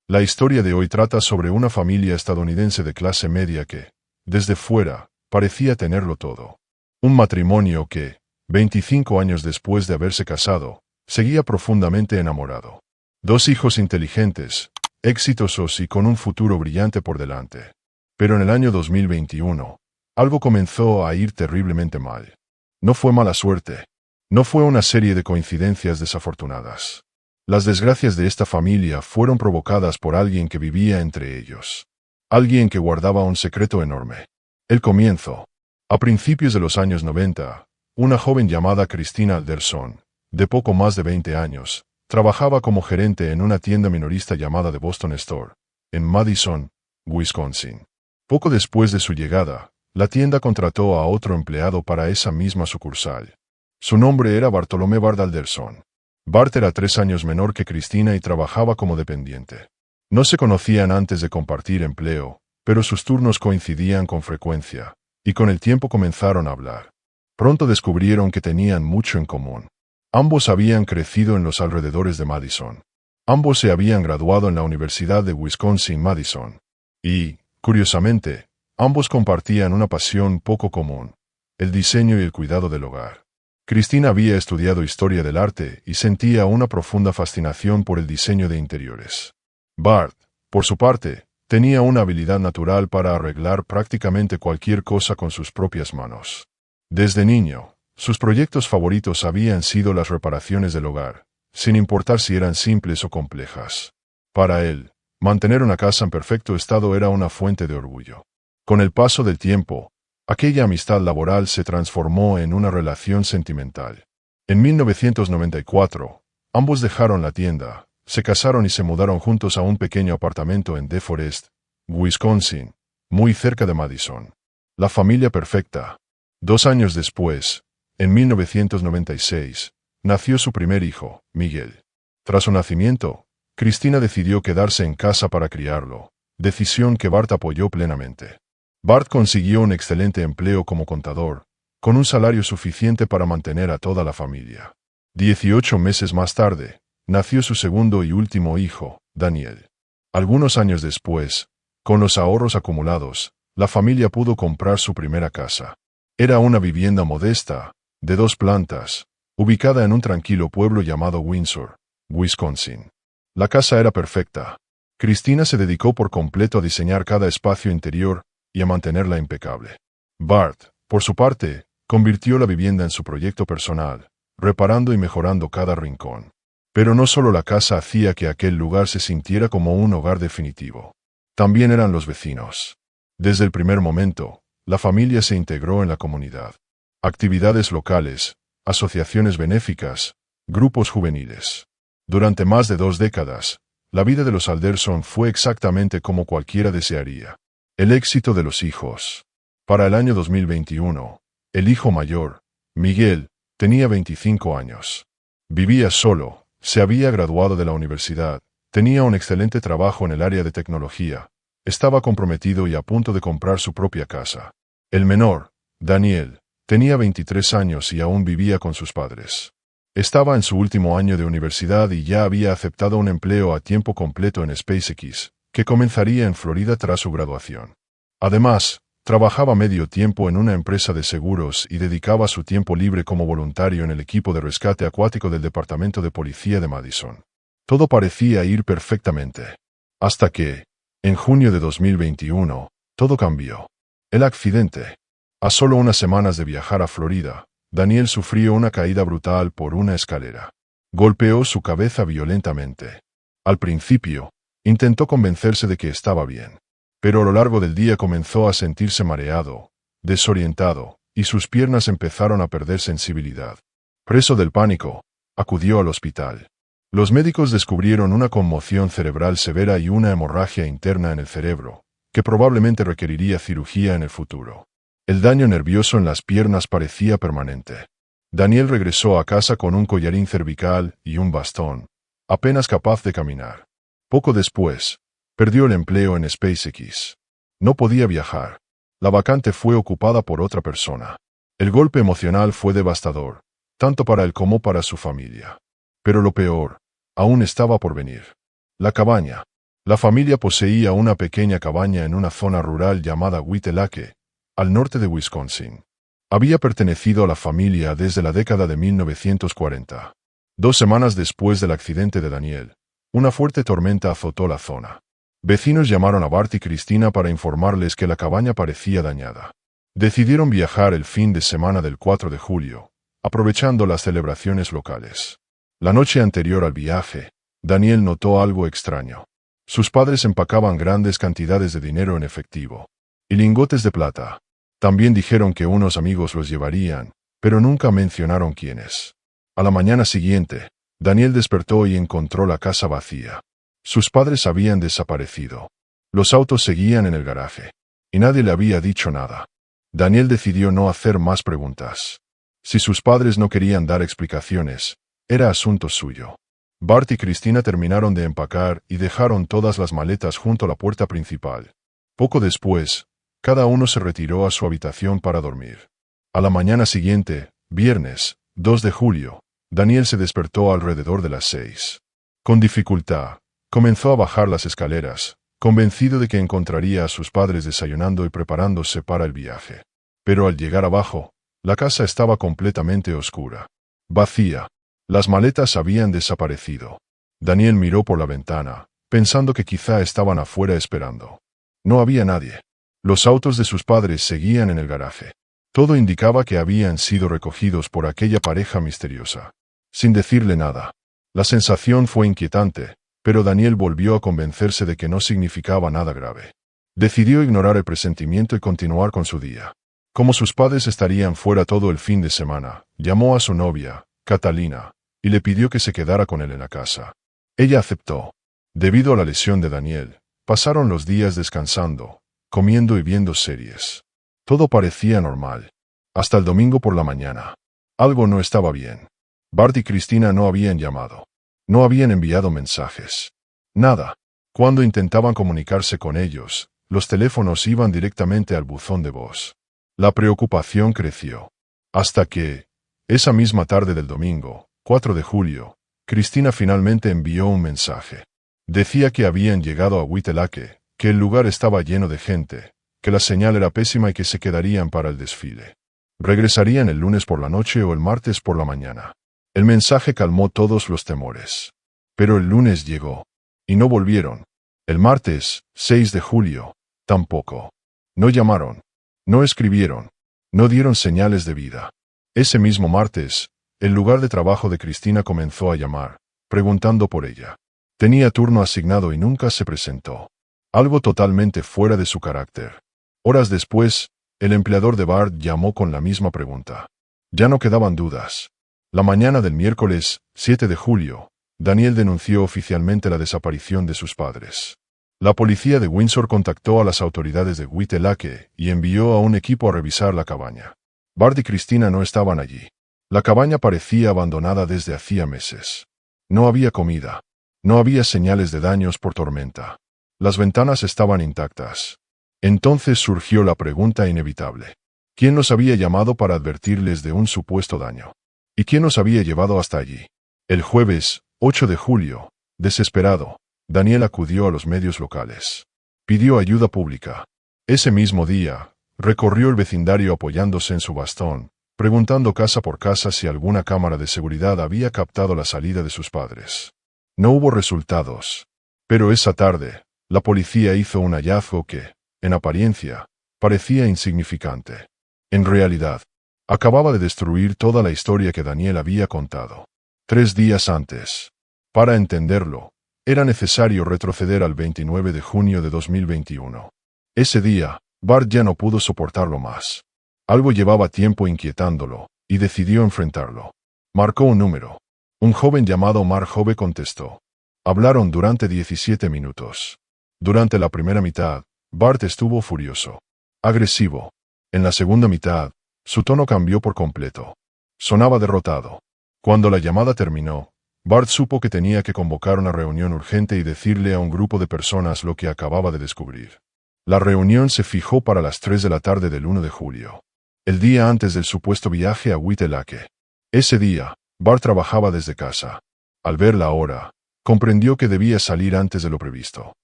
La historia de hoy trata sobre una familia estadounidense de clase media que, desde fuera, parecía tenerlo todo. Un matrimonio que, 25 años después de haberse casado, seguía profundamente enamorado. Dos hijos inteligentes, exitosos y con un futuro brillante por delante. Pero en el año 2021, algo comenzó a ir terriblemente mal. No fue mala suerte. No fue una serie de coincidencias desafortunadas. Las desgracias de esta familia fueron provocadas por alguien que vivía entre ellos. Alguien que guardaba un secreto enorme. El comienzo. A principios de los años 90, una joven llamada Christina Alderson, de poco más de 20 años, trabajaba como gerente en una tienda minorista llamada The Boston Store, en Madison, Wisconsin. Poco después de su llegada, la tienda contrató a otro empleado para esa misma sucursal. Su nombre era Bartolomé Bard Alderson. Bart era 3 años menor que Christina y trabajaba como dependiente. No se conocían antes de compartir empleo, pero sus turnos coincidían con frecuencia, y con el tiempo comenzaron a hablar. Pronto descubrieron que tenían mucho en común. Ambos habían crecido en los alrededores de Madison. Ambos se habían graduado en la Universidad de Wisconsin-Madison. Y, curiosamente, ambos compartían una pasión poco común: el diseño y el cuidado del hogar. Christina había estudiado historia del arte y sentía una profunda fascinación por el diseño de interiores. Bart, por su parte, tenía una habilidad natural para arreglar prácticamente cualquier cosa con sus propias manos. Desde niño, sus proyectos favoritos habían sido las reparaciones del hogar, sin importar si eran simples o complejas. Para él, mantener una casa en perfecto estado era una fuente de orgullo. Con el paso del tiempo, aquella amistad laboral se transformó en una relación sentimental. En 1994, ambos dejaron la tienda, se casaron y se mudaron juntos a un pequeño apartamento en DeForest, Wisconsin, muy cerca de Madison. La familia perfecta. 2 años después, en 1996, nació su primer hijo, Miguel. Tras su nacimiento, Christina decidió quedarse en casa para criarlo, decisión que Bart apoyó plenamente. Bart consiguió un excelente empleo como contador, con un salario suficiente para mantener a toda la familia. 18 meses más tarde, nació su segundo y último hijo, Daniel. Algunos años después, con los ahorros acumulados, la familia pudo comprar su primera casa. Era una vivienda modesta, de 2 plantas, ubicada en un tranquilo pueblo llamado Windsor, Wisconsin. La casa era perfecta. Christina se dedicó por completo a diseñar cada espacio interior y a mantenerla impecable. Bart, por su parte, convirtió la vivienda en su proyecto personal, reparando y mejorando cada rincón. Pero no solo la casa hacía que aquel lugar se sintiera como un hogar definitivo. También eran los vecinos. Desde el primer momento, la familia se integró en la comunidad. Actividades locales, asociaciones benéficas, grupos juveniles. Durante más de 2 décadas, la vida de los Alderson fue exactamente como cualquiera desearía. El éxito de los hijos. Para el año 2021, el hijo mayor, Miguel, tenía 25 años. Vivía solo, se había graduado de la universidad, tenía un excelente trabajo en el área de tecnología, estaba comprometido y a punto de comprar su propia casa. El menor, Daniel, tenía 23 años y aún vivía con sus padres. Estaba en su último año de universidad y ya había aceptado un empleo a tiempo completo en SpaceX, que comenzaría en Florida tras su graduación. Además, trabajaba medio tiempo en una empresa de seguros y dedicaba su tiempo libre como voluntario en el equipo de rescate acuático del Departamento de Policía de Madison. Todo parecía ir perfectamente. Hasta que, en junio de 2021, todo cambió. El accidente. A solo unas semanas de viajar a Florida, Daniel sufrió una caída brutal por una escalera. Golpeó su cabeza violentamente. Al principio, intentó convencerse de que estaba bien. Pero a lo largo del día comenzó a sentirse mareado, desorientado, y sus piernas empezaron a perder sensibilidad. Preso del pánico, acudió al hospital. Los médicos descubrieron una conmoción cerebral severa y una hemorragia interna en el cerebro, que probablemente requeriría cirugía en el futuro. El daño nervioso en las piernas parecía permanente. Daniel regresó a casa con un collarín cervical y un bastón, apenas capaz de caminar. Poco después, perdió el empleo en SpaceX. No podía viajar. La vacante fue ocupada por otra persona. El golpe emocional fue devastador, tanto para él como para su familia. Pero lo peor, aún estaba por venir. La cabaña. La familia poseía una pequeña cabaña en una zona rural llamada Whitelaque, al norte de Wisconsin. Había pertenecido a la familia desde la década de 1940. 2 semanas después del accidente de Daniel, una fuerte tormenta azotó la zona. Vecinos llamaron a Bart y Christina para informarles que la cabaña parecía dañada. Decidieron viajar el fin de semana del 4 de julio, aprovechando las celebraciones locales. La noche anterior al viaje, Daniel notó algo extraño. Sus padres empacaban grandes cantidades de dinero en efectivo y lingotes de plata. También dijeron que unos amigos los llevarían, pero nunca mencionaron quiénes. A la mañana siguiente, Daniel despertó y encontró la casa vacía. Sus padres habían desaparecido. Los autos seguían en el garaje, y nadie le había dicho nada. Daniel decidió no hacer más preguntas. Si sus padres no querían dar explicaciones, era asunto suyo. Bart y Christina terminaron de empacar y dejaron todas las maletas junto a la puerta principal. Poco después, cada uno se retiró a su habitación para dormir. A la mañana siguiente, viernes, 2 de julio, Daniel se despertó alrededor de las 6. Con dificultad, comenzó a bajar las escaleras, convencido de que encontraría a sus padres desayunando y preparándose para el viaje. Pero al llegar abajo, la casa estaba completamente oscura. Vacía. Las maletas habían desaparecido. Daniel miró por la ventana, pensando que quizá estaban afuera esperando. No había nadie. Los autos de sus padres seguían en el garaje. Todo indicaba que habían sido recogidos por aquella pareja misteriosa. Sin decirle nada. La sensación fue inquietante, pero Daniel volvió a convencerse de que no significaba nada grave. Decidió ignorar el presentimiento y continuar con su día. Como sus padres estarían fuera todo el fin de semana, llamó a su novia, Catalina, y le pidió que se quedara con él en la casa. Ella aceptó. Debido a la lesión de Daniel, pasaron los días descansando, comiendo y viendo series. Todo parecía normal. Hasta el domingo por la mañana. Algo no estaba bien. Bart y Christina no habían llamado. No habían enviado mensajes. Nada. Cuando intentaban comunicarse con ellos, los teléfonos iban directamente al buzón de voz. La preocupación creció. Hasta que, esa misma tarde del domingo, 4 de julio, Christina finalmente envió un mensaje. Decía que habían llegado a Whitelaque, que el lugar estaba lleno de gente, que la señal era pésima y que se quedarían para el desfile. Regresarían el lunes por la noche o el martes por la mañana. El mensaje calmó todos los temores. Pero el lunes llegó. Y no volvieron. El martes, 6 de julio, tampoco. No llamaron. No escribieron. No dieron señales de vida. Ese mismo martes, el lugar de trabajo de Christina comenzó a llamar, preguntando por ella. Tenía turno asignado y nunca se presentó. Algo totalmente fuera de su carácter. Horas después, el empleador de Bart llamó con la misma pregunta. Ya no quedaban dudas. La mañana del miércoles, 7 de julio, Daniel denunció oficialmente la desaparición de sus padres. La policía de Windsor contactó a las autoridades de Whitelaque y envió a un equipo a revisar la cabaña. Bart y Christina no estaban allí. La cabaña parecía abandonada desde hacía meses. No había comida. No había señales de daños por tormenta. Las ventanas estaban intactas. Entonces surgió la pregunta inevitable. ¿Quién los había llamado para advertirles de un supuesto daño? ¿Y quién los había llevado hasta allí? El jueves, 8 de julio, desesperado, Daniel acudió a los medios locales. Pidió ayuda pública. Ese mismo día, recorrió el vecindario apoyándose en su bastón, preguntando casa por casa si alguna cámara de seguridad había captado la salida de sus padres. No hubo resultados. Pero esa tarde, la policía hizo un hallazgo que, en apariencia, parecía insignificante. En realidad, acababa de destruir toda la historia que Daniel había contado. 3 días antes. Para entenderlo, era necesario retroceder al 29 de junio de 2021. Ese día, Bart ya no pudo soportarlo más. Algo llevaba tiempo inquietándolo, y decidió enfrentarlo. Marcó un número. Un joven llamado Mark Hove contestó. Hablaron durante 17 minutos. Durante la primera mitad, Bart estuvo furioso. Agresivo. En la segunda mitad, su tono cambió por completo. Sonaba derrotado. Cuando la llamada terminó, Bart supo que tenía que convocar una reunión urgente y decirle a un grupo de personas lo que acababa de descubrir. La reunión se fijó para las 3 de la tarde del 1 de julio. El día antes del supuesto viaje a Whitelaque. Ese día, Bart trabajaba desde casa. Al ver la hora, comprendió que debía salir antes de lo previsto.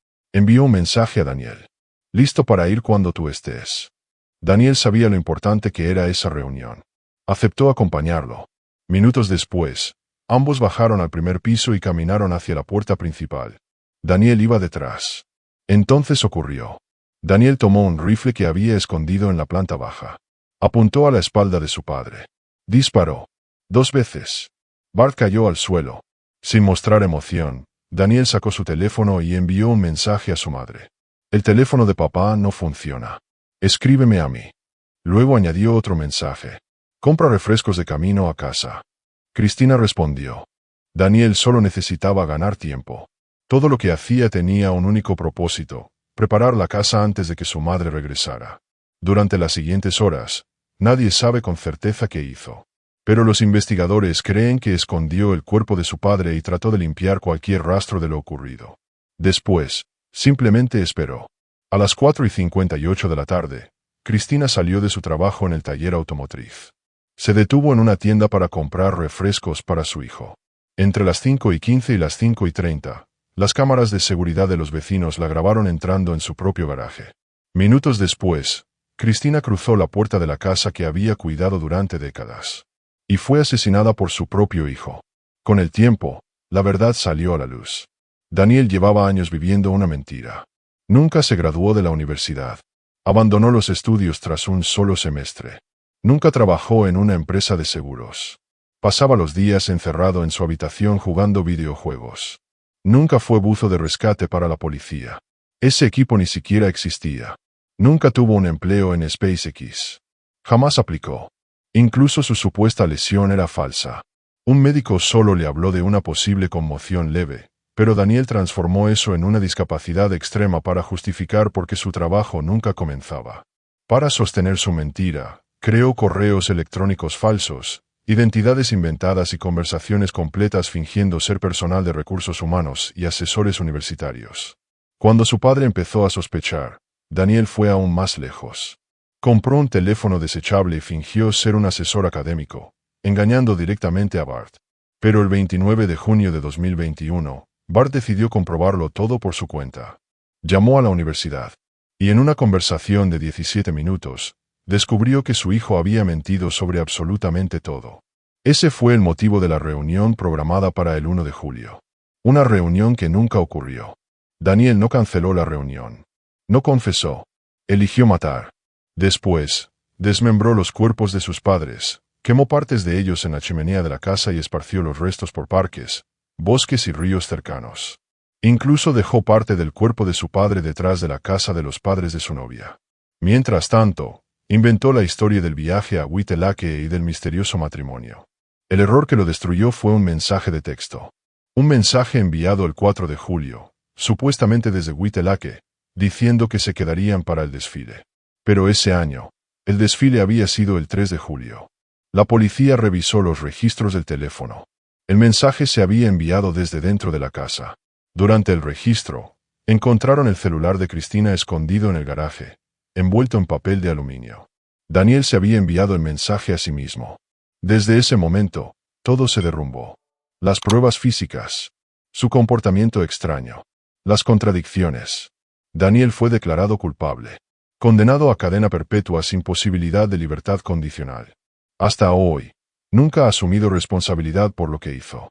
Envió un mensaje a Daniel. Listo para ir cuando tú estés. Daniel sabía lo importante que era esa reunión. Aceptó acompañarlo. Minutos después, ambos bajaron al primer piso y caminaron hacia la puerta principal. Daniel iba detrás. Entonces ocurrió. Daniel tomó un rifle que había escondido en la planta baja. Apuntó a la espalda de su padre. Disparó. 2 veces. Bart cayó al suelo. Sin mostrar emoción, Daniel sacó su teléfono y envió un mensaje a su madre. El teléfono de papá no funciona. Escríbeme a mí. Luego añadió otro mensaje. Compra refrescos de camino a casa. Cristina respondió. Daniel solo necesitaba ganar tiempo. Todo lo que hacía tenía un único propósito: preparar la casa antes de que su madre regresara. Durante las siguientes horas, nadie sabe con certeza qué hizo. Pero los investigadores creen que escondió el cuerpo de su padre y trató de limpiar cualquier rastro de lo ocurrido. Después, simplemente esperó. A las 4:58 de la tarde, Cristina salió de su trabajo en el taller automotriz. Se detuvo en una tienda para comprar refrescos para su hijo. Entre las 5:15 y las 5:30, las cámaras de seguridad de los vecinos la grabaron entrando en su propio garaje. Minutos después, Cristina cruzó la puerta de la casa que había cuidado durante décadas. Y fue asesinada por su propio hijo. Con el tiempo, la verdad salió a la luz. Daniel llevaba años viviendo una mentira. Nunca se graduó de la universidad. Abandonó los estudios tras un solo semestre. Nunca trabajó en una empresa de seguros. Pasaba los días encerrado en su habitación jugando videojuegos. Nunca fue buzo de rescate para la policía. Ese equipo ni siquiera existía. Nunca tuvo un empleo en SpaceX. Jamás aplicó. Incluso su supuesta lesión era falsa. Un médico solo le habló de una posible conmoción leve, pero Daniel transformó eso en una discapacidad extrema para justificar por qué su trabajo nunca comenzaba. Para sostener su mentira, creó correos electrónicos falsos, identidades inventadas y conversaciones completas fingiendo ser personal de recursos humanos y asesores universitarios. Cuando su padre empezó a sospechar, Daniel fue aún más lejos. Compró un teléfono desechable y fingió ser un asesor académico, engañando directamente a Bart. Pero el 29 de junio de 2021, Bart decidió comprobarlo todo por su cuenta. Llamó a la universidad. Y en una conversación de 17 minutos, descubrió que su hijo había mentido sobre absolutamente todo. Ese fue el motivo de la reunión programada para el 1 de julio. Una reunión que nunca ocurrió. Daniel no canceló la reunión. No confesó. Eligió matar. Después, desmembró los cuerpos de sus padres, quemó partes de ellos en la chimenea de la casa y esparció los restos por parques, bosques y ríos cercanos. Incluso dejó parte del cuerpo de su padre detrás de la casa de los padres de su novia. Mientras tanto, inventó la historia del viaje a Huitelaque y del misterioso matrimonio. El error que lo destruyó fue un mensaje de texto. Un mensaje enviado el 4 de julio, supuestamente desde Huitelaque, diciendo que se quedarían para el desfile. Pero ese año, el desfile había sido el 3 de julio. La policía revisó los registros del teléfono. El mensaje se había enviado desde dentro de la casa. Durante el registro, encontraron el celular de Cristina escondido en el garaje, envuelto en papel de aluminio. Daniel se había enviado el mensaje a sí mismo. Desde ese momento, todo se derrumbó. Las pruebas físicas, su comportamiento extraño, las contradicciones. Daniel fue declarado culpable. Condenado a cadena perpetua sin posibilidad de libertad condicional. Hasta hoy, nunca ha asumido responsabilidad por lo que hizo.